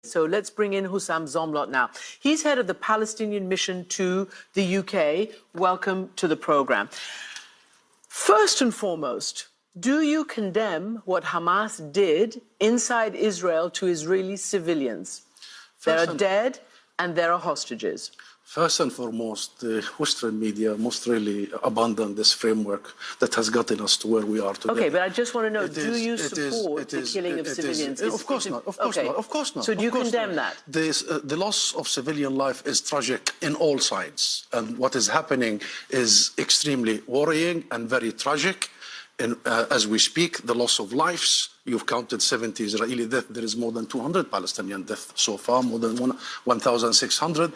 So let's bring in Husam Zomlot now. He's head of the Palestinian mission to the UK. Welcome to the program. First and foremost, do you condemn what Hamas did inside Israel to Israeli civilians? There are dead and there are hostages. First and foremost, the Western media must really abandon this framework that has gotten us to where we are today. Okay, but I just want to know, do you support the killing of civilians? Of course not, of course not, of course not. So do you condemn that? The loss of civilian life is tragic in all sides. And what is happening is extremely worrying and very tragic. And as we speak, the loss of lives, you've counted 70 Israeli deaths. There is more than 200 Palestinian deaths so far, more than 1,600.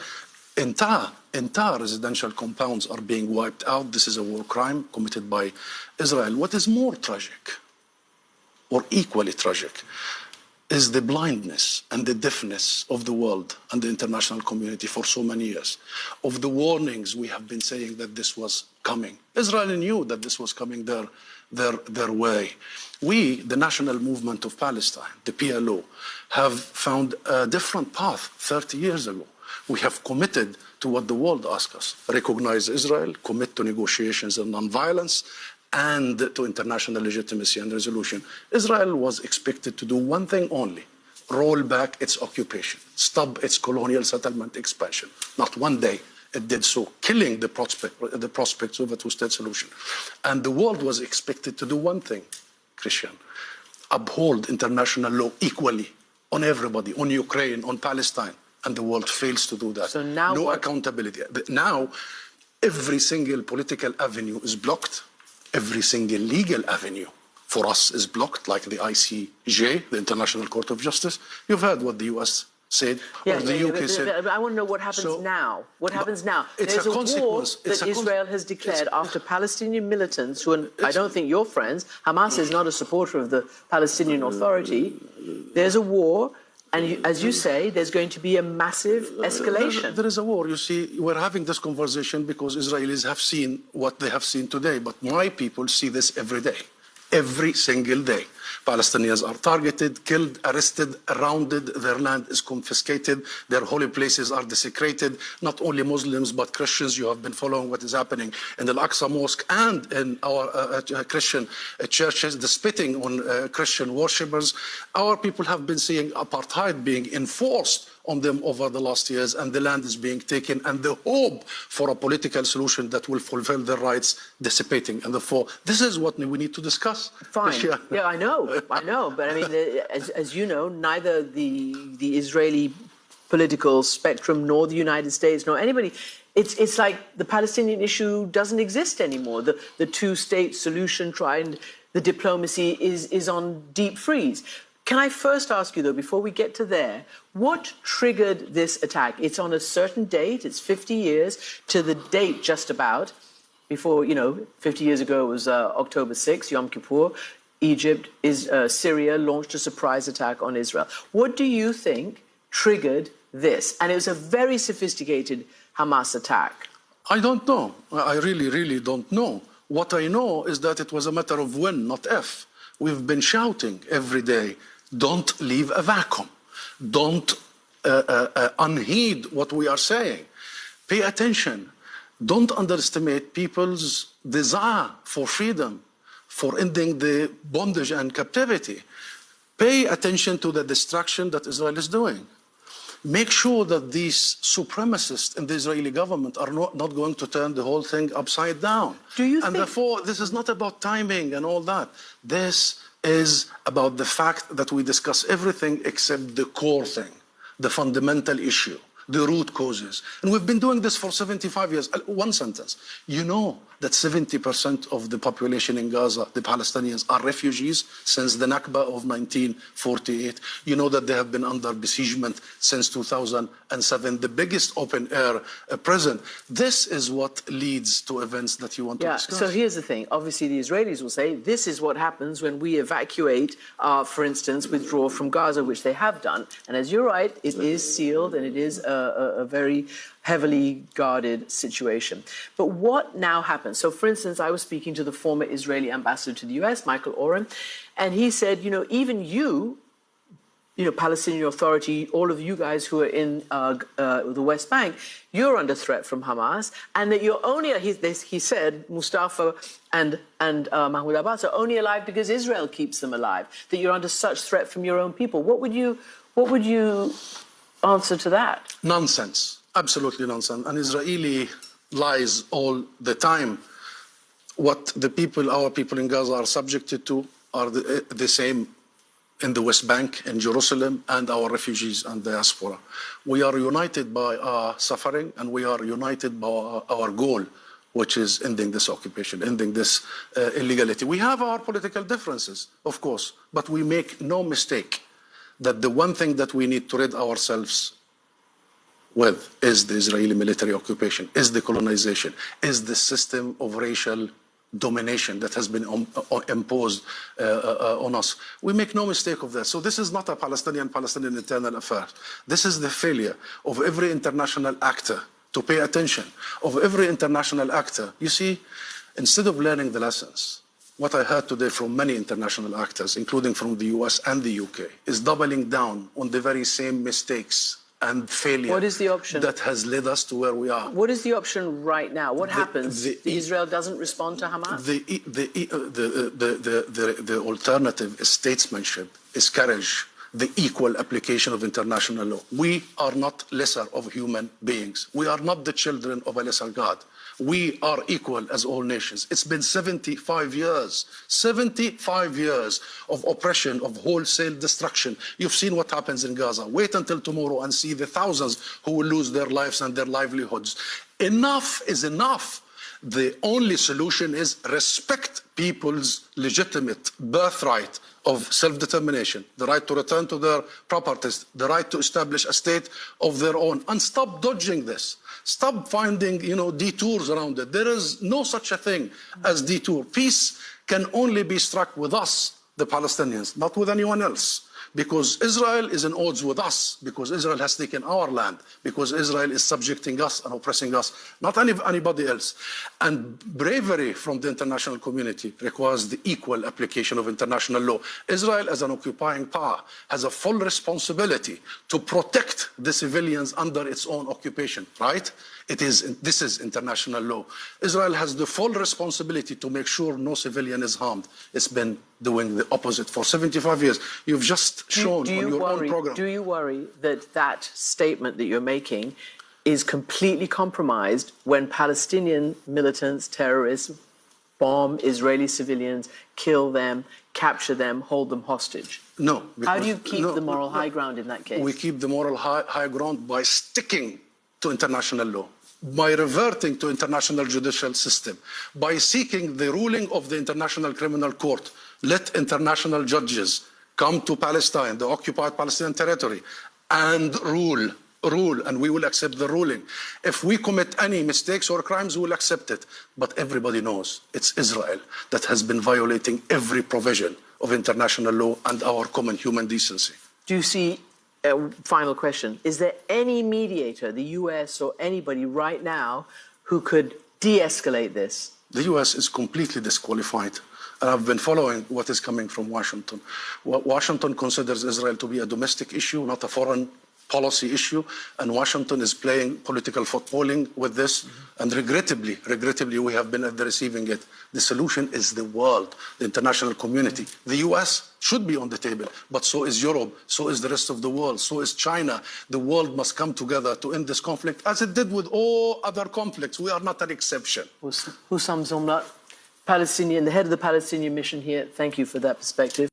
Entire residential compounds are being wiped out. This is a war crime committed by Israel. What is more tragic, or equally tragic, is the blindness and the deafness of the world and the international community for so many years, of the warnings we have been saying that this was coming. Israel knew that this was coming their way. We, the National Movement of Palestine, the PLO, have found a different path 30 years ago. We have committed to what the world asks us: recognize Israel, commit to negotiations and non-violence, and to international legitimacy and resolution. Israel was expected to do one thing only: roll back its occupation, stop its colonial settlement expansion. Not one day it did so, killing the prospects of a two-state solution. And the world was expected to do one thing, Christiane: uphold international law equally on everybody, on Ukraine, on Palestine. And the world fails to do that. So now no accountability. Now, every single political avenue is blocked. Every single legal avenue for us is blocked, like the ICJ, the International Court of Justice. You've heard what the US said, or the UK said. I want to know what happens now. What happens now? There's a war that Israel has declared after Palestinian militants, who I don't think you're friends. Hamas is not a supporter of the Palestinian Authority. There's a war. And as you say, there's going to be a massive escalation. There is a war. You see, we're having this conversation because Israelis have seen what they have seen today. But my people see this every day, every single day. Palestinians are targeted, killed, arrested, surrounded. Their land is confiscated. Their holy places are desecrated. Not only Muslims, but Christians. You have been following what is happening in the Al-Aqsa Mosque and in our Christian churches, the spitting on Christian worshippers. Our people have been seeing apartheid being enforced on them over the last years, and the land is being taken, and the hope for a political solution that will fulfill their rights dissipating. And therefore, this is what we need to discuss. Fine. Yeah, I know. But I mean, as you know, neither the Israeli political spectrum nor the United States nor anybody, it's like the Palestinian issue doesn't exist anymore. The two-state solution the diplomacy is on deep freeze. Can I first ask you, though, before we get to there, what triggered this attack? It's on a certain date. It's 50 years to the date just about. Before, 50 years ago it was October 6th, Yom Kippur. Syria launched a surprise attack on Israel. What do you think triggered this? And it was a very sophisticated Hamas attack. I don't know. I really, really don't know. What I know is that it was a matter of when, not if. We've been shouting every day, don't leave a vacuum. Don't unheed what we are saying. Pay attention. Don't underestimate people's desire for freedom, for ending the bondage and captivity. Pay attention to the destruction that Israel is doing. Make sure that these supremacists in the Israeli government are not going to turn the whole thing upside down. Therefore, this is not about timing and all that. This is about the fact that we discuss everything except the core thing, the fundamental issue, the root causes. And we've been doing this for 75 years. One sentence. You know that 70% of the population in Gaza, the Palestinians, are refugees since the Nakba of 1948. You know that they have been under besiegement since 2007, the biggest open-air prison. This is what leads to events that you want to discuss. So here's the thing. Obviously, the Israelis will say this is what happens when we evacuate, for instance, withdraw from Gaza, which they have done. And as you're right, it is sealed and it is a very heavily guarded situation. But what now happens? So, for instance, I was speaking to the former Israeli ambassador to the US, Michael Oren, and he said, even you Palestinian Authority, all of you guys who are in the West Bank, you're under threat from Hamas, and that you're only, he said, Mustafa and Mahmoud Abbas are only alive because Israel keeps them alive, that you're under such threat from your own people. What would you answer to that? Nonsense, absolutely nonsense. And Israeli lies all the time. What our people in Gaza are subjected to are the same in the West Bank, in Jerusalem, and our refugees and diaspora. We are united by our suffering, and we are united by our goal, which is ending this occupation, ending this illegality. We have our political differences, of course, but we make no mistake that the one thing that we need to rid ourselves with is the Israeli military occupation, is the colonization, is the system of racial domination that has been imposed on us. We make no mistake of that. So this is not a Palestinian internal affair. This is the failure of every international actor to pay attention, of every international actor. You see, instead of learning the lessons, what I heard today from many international actors, including from the US and the UK, is doubling down on the very same mistakes and failure. What is the option that has led us to where we are? What is the option right now? What happens? Israel doesn't respond to Hamas? The alternative is statesmanship, is courage, the equal application of international law. We are not lesser of human beings. We are not the children of a lesser God. We are equal as all nations. It's been 75 years of oppression, of wholesale destruction. You've seen what happens in Gaza. Wait until tomorrow and see the thousands who will lose their lives and their livelihoods. Enough is enough. The only solution is respect people's legitimate birthright of self-determination, the right to return to their properties, the right to establish a state of their own, and stop dodging this. Stop finding, detours around it. There is no such a thing as detour. Peace can only be struck with us, the Palestinians, not with anyone else. Because Israel is in odds with us, because Israel has taken our land, because Israel is subjecting us and oppressing us, not anybody else. And bravery from the international community requires the equal application of international law. Israel, as an occupying power, has a full responsibility to protect the civilians under its own occupation, right? This is international law. Israel has the full responsibility to make sure no civilian is harmed. It's been doing the opposite for 75 years. You've just shown on your own program. Do you worry that that statement that you're making is completely compromised when Palestinian militants, terrorists, bomb Israeli civilians, kill them, capture them, hold them hostage? No. How do you keep the moral high ground in that case? We keep the moral high ground by sticking to international law, by reverting to international judicial system, by seeking the ruling of the International Criminal Court. Let international judges come to Palestine, the occupied Palestinian territory, and rule, and we will accept the ruling. If we commit any mistakes or crimes, we will accept it. But everybody knows it's Israel that has been violating every provision of international law and our common human decency. Do you see, final question, is there any mediator, the US or anybody right now, who could de-escalate this? The US is completely disqualified. And I've been following what is coming from Washington. Washington considers Israel to be a domestic issue, not a foreign policy issue, and Washington is playing political footballing with this, and regrettably, we have been at the receiving end. The solution is the world, the international community. The US should be on the table, but so is Europe, so is the rest of the world, so is China. The world must come together to end this conflict, as it did with all other conflicts. We are not an exception. Husam Zomlot, Palestinian, the head of the Palestinian mission here, thank you for that perspective.